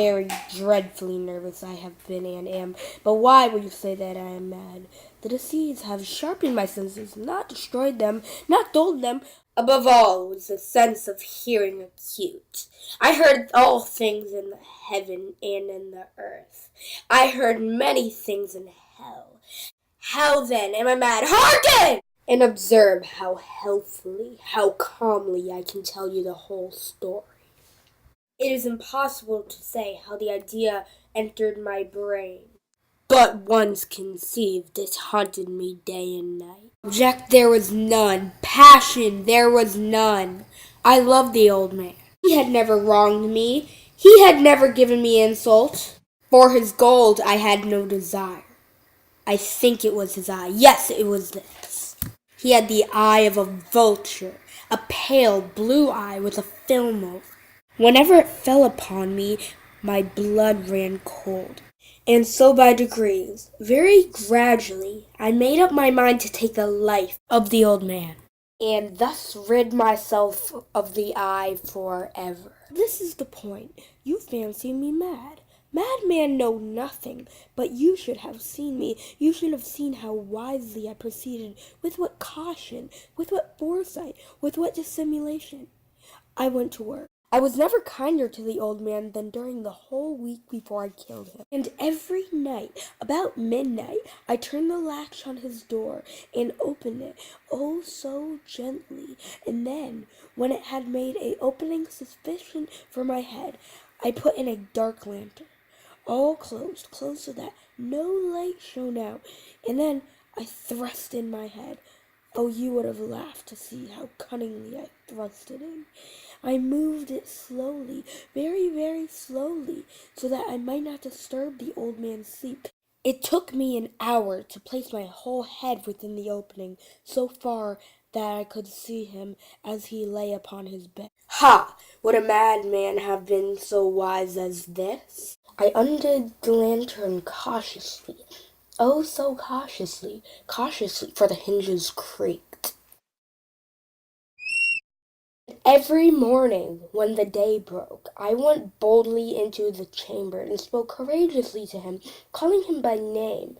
very dreadfully nervous I have been and am. But why will you say that I am mad? The disease have sharpened my senses, not destroyed them, not dulled them. Above all was the sense of hearing acute. I heard all things in the heaven and in the earth. I heard many things in hell. How then am I mad? Hearken! And observe how healthily, how calmly I can tell you the whole story. It is impossible to say how the idea entered my brain. But once conceived, it haunted me day and night. Object there was none. Passion there was none. I loved the old man. He had never wronged me. He had never given me insult. For his gold I had no desire. I think it was his eye. Yes, it was this. He had the eye of a vulture, a pale blue eye with a film over. Whenever it fell upon me, my blood ran cold. And so by degrees, very gradually, I made up my mind to take the life of the old man, and thus rid myself of the eye forever. This is the point. You fancy me mad. Madmen know nothing, but you should have seen me. You should have seen how wisely I proceeded, with what caution, with what foresight, with what dissimulation. I went to work. I was never kinder to the old man than during the whole week before I killed him. And every night, about midnight, I turned the latch on his door and opened it, oh so gently. And then, when it had made a opening sufficient for my head, I put in a dark lantern, all closed so that no light shone out. And then I thrust in my head. Oh, you would have laughed to see how cunningly I thrust it in. I moved it slowly, very, very slowly, so that I might not disturb the old man's sleep. It took me an hour to place my whole head within the opening, so far that I could see him as he lay upon his bed. Ha! Would a madman have been so wise as this? I undid the lantern cautiously. Oh, so cautiously, for the hinges creaked. Every morning, when the day broke, I went boldly into the chamber and spoke courageously to him, calling him by name.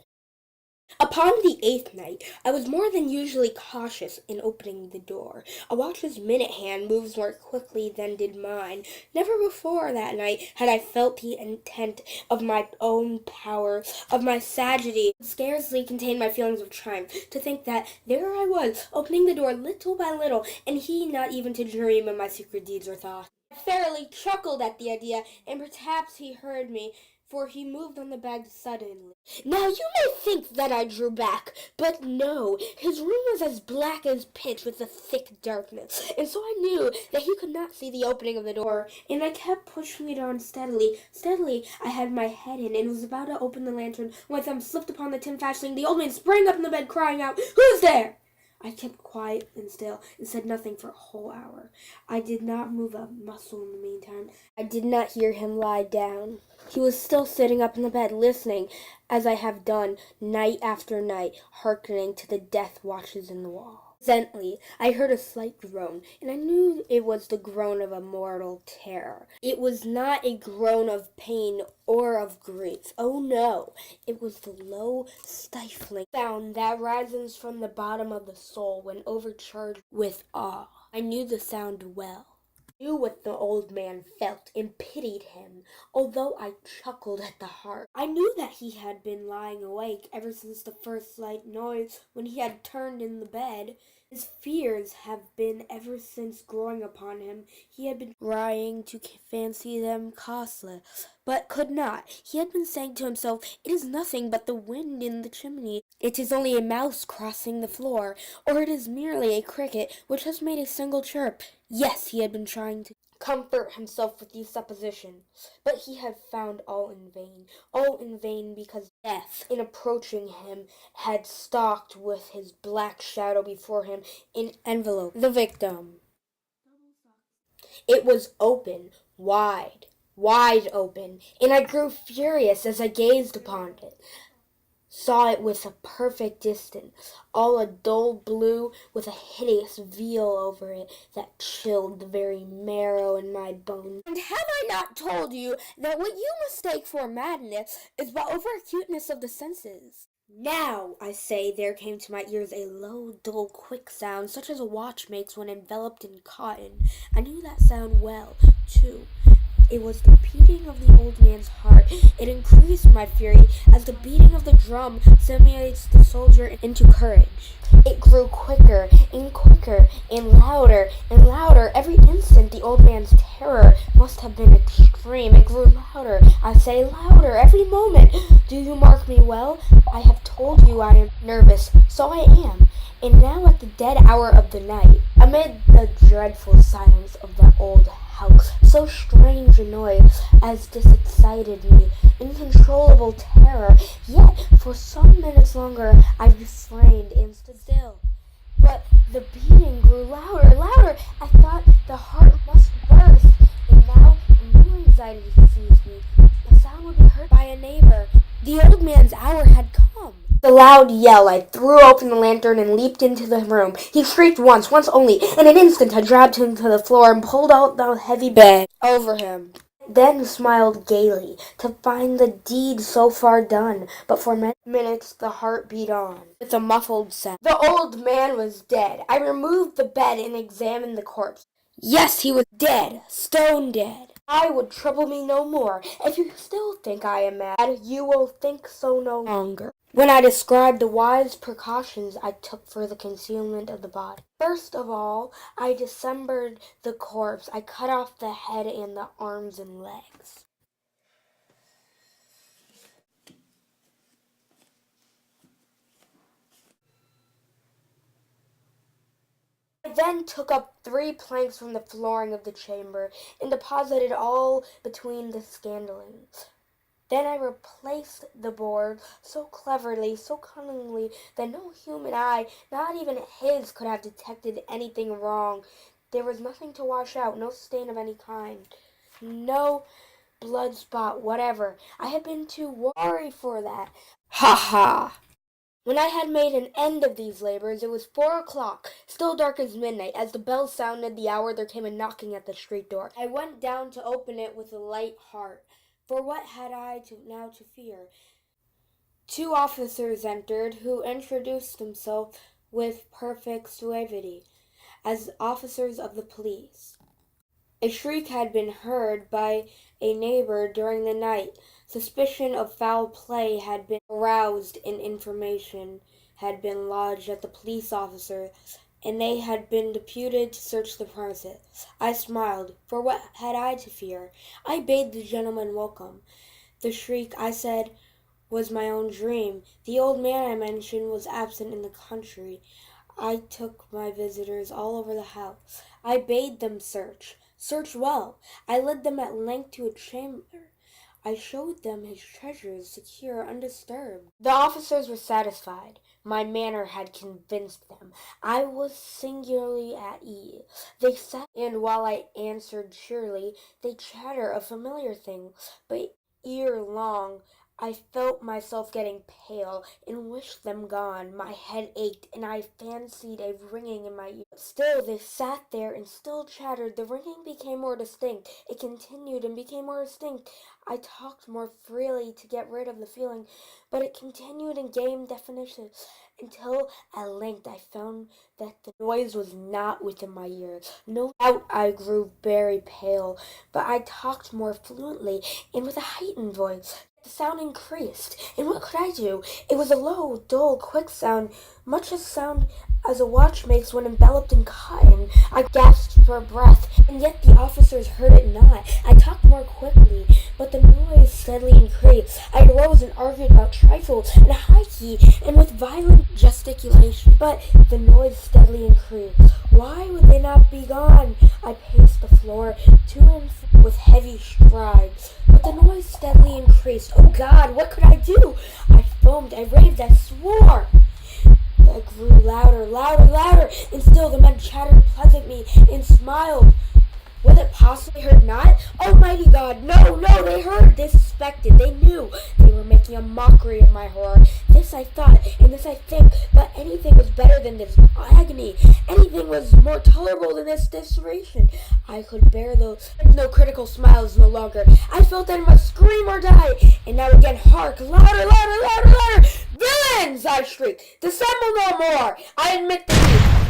Upon the 8th night, I was more than usually cautious in opening the door. A watch's minute hand moves more quickly than did mine. Never before that night had I felt the intent of my own power, of my sagacity. I could scarcely contain my feelings of triumph to think that there I was, opening the door little by little, and he not even to dream of my secret deeds or thoughts. I fairly chuckled at the idea, and perhaps he heard me, for he moved on the bed suddenly. Now you may think that I drew back, but no, his room was as black as pitch with a thick darkness, and so I knew that he could not see the opening of the door, and I kept pushing it on steadily. Steadily I had my head in, and was about to open the lantern, when my thumb slipped upon the tin fastening. The old man sprang up in the bed, crying out, "Who's there?" I kept quiet and still, and said nothing for a whole hour. I did not move a muscle in the meantime. I did not hear him lie down. He was still sitting up in the bed, listening, as I have done night after night, hearkening to the death watches in the wall. Presently, I heard a slight groan, and I knew it was the groan of a mortal terror. It was not a groan of pain or of grief. Oh no, it was the low, stifling sound that rises from the bottom of the soul when overcharged with awe. I knew the sound well. Knew what the old man felt, and pitied him, although I chuckled at the heart. I knew that he had been lying awake ever since the first slight noise when he had turned in the bed. His fears have been ever since growing upon him. He had been trying to fancy them causeless, but could not. He had been saying to himself, "It is nothing but the wind in the chimney. It is only a mouse crossing the floor, or it is merely a cricket which has made a single chirp." Yes, he had been trying to comfort himself with these suppositions, but he had found all in vain, because death, in approaching him, had stalked with his black shadow before him in envelope the victim. It was open, wide open, and I grew furious as I gazed upon it. Saw it with a perfect distance, all a dull blue with a hideous veil over it that chilled the very marrow in my bones. And have I not told you that what you mistake for madness is but over-acuteness of the senses? Now, I say, there came to my ears a low, dull, quick sound, such as a watch makes when enveloped in cotton. I knew that sound well, too. It was the beating of the old man's heart. It increased my fury as the beating of the drum stimulates the soldier into courage. It grew quicker and louder and louder. Every instant the old man's terror must have been extreme. It grew louder, I say, louder every moment. Do you mark me well? I have told you I am nervous, so I am. And now at the dead hour of the night, amid the dreadful silence of that old house, so strange a noise as this excited me, uncontrollable terror, yet for some minutes longer I refrained and stood still. But the beating grew louder. I thought the heart must burst, and now a new anxiety seized me. The sound would be heard by a neighbor. The old man's hour had come. With a loud yell, I threw open the lantern and leaped into the room. He shrieked once only. In an instant I dragged him to the floor and pulled out the heavy bed over him. Then smiled gaily to find the deed so far done, but for many minutes the heart beat on with a muffled sound. The old man was dead. I removed the bed and examined the corpse. Yes, he was dead, stone dead. I would trouble me no more. If you still think I am mad, you will think so no longer. When I described the wise precautions I took for the concealment of the body. First of all, I dismembered the corpse. I cut off the head and the arms and legs. I then took up 3 planks from the flooring of the chamber and deposited all between the scandalings. Then I replaced the board so cleverly, so cunningly, that no human eye, not even his, could have detected anything wrong. There was nothing to wash out, no stain of any kind, no blood spot whatever. I had been too wary for that. Ha ha! When I had made an end of these labors, it was 4 o'clock, still dark as midnight. As the bell sounded the hour, there came a knocking at the street door. I went down to open it with a light heart. For what had I now to fear? 2 officers entered, who introduced themselves with perfect suavity as officers of the police. A shriek had been heard by a neighbor during the night. Suspicion of foul play had been aroused, and information had been lodged at the police officers, and they had been deputed to search the premises. I smiled, for what had I to fear? I bade the gentleman welcome. The shriek, I said, was my own dream. The old man I mentioned was absent in the country. I took my visitors all over the house. I bade them search well. I led them at length to a chamber. I showed them his treasures, secure, undisturbed. The officers were satisfied. My manner had convinced them. I was singularly at ease. They sat, and while I answered cheerily, they chattered of familiar things, but ere long I felt myself getting pale and wished them gone. My head ached, and I fancied a ringing in my ear. Still they sat there and still chattered. The ringing became more distinct. It continued and became more distinct. I talked more freely to get rid of the feeling, but it continued and gained definition until at length I found that the noise was not within my ears. No doubt I grew very pale, but I talked more fluently and with a heightened voice. The sound increased, and what could I do? It was a low, dull, quick sound, much as sound as a watch makes when enveloped in cotton. I gasped for breath, and yet the officers heard it not. I talked more quickly, but the noise steadily increased. I arose and argued about trifles in a high key and with violent gesticulation, but the noise steadily increased. Why would they not be gone? I paced the floor to and fro with heavy strides, but the noise steadily increased. Oh God, what could I do? I foamed, I raved, I swore. It grew louder, and still the men chattered pleasantly and smiled. Was it possible they heard not? Almighty God, no, they heard, they suspected, they knew. They were making making a mockery of my horror. This I thought, and this I think, but anything was better than this agony. Anything was more tolerable than this desperation. I could bear those no critical smiles no longer. I felt that I must scream or die. And now again, hark, louder, louder, louder, louder! Villains! I shrieked. Dissemble no more! I admit defeat.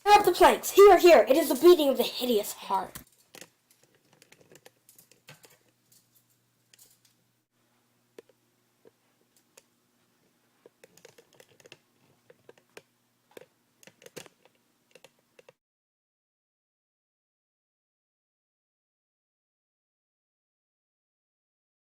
Tear up the planks. Here, here. It is the beating of the hideous heart.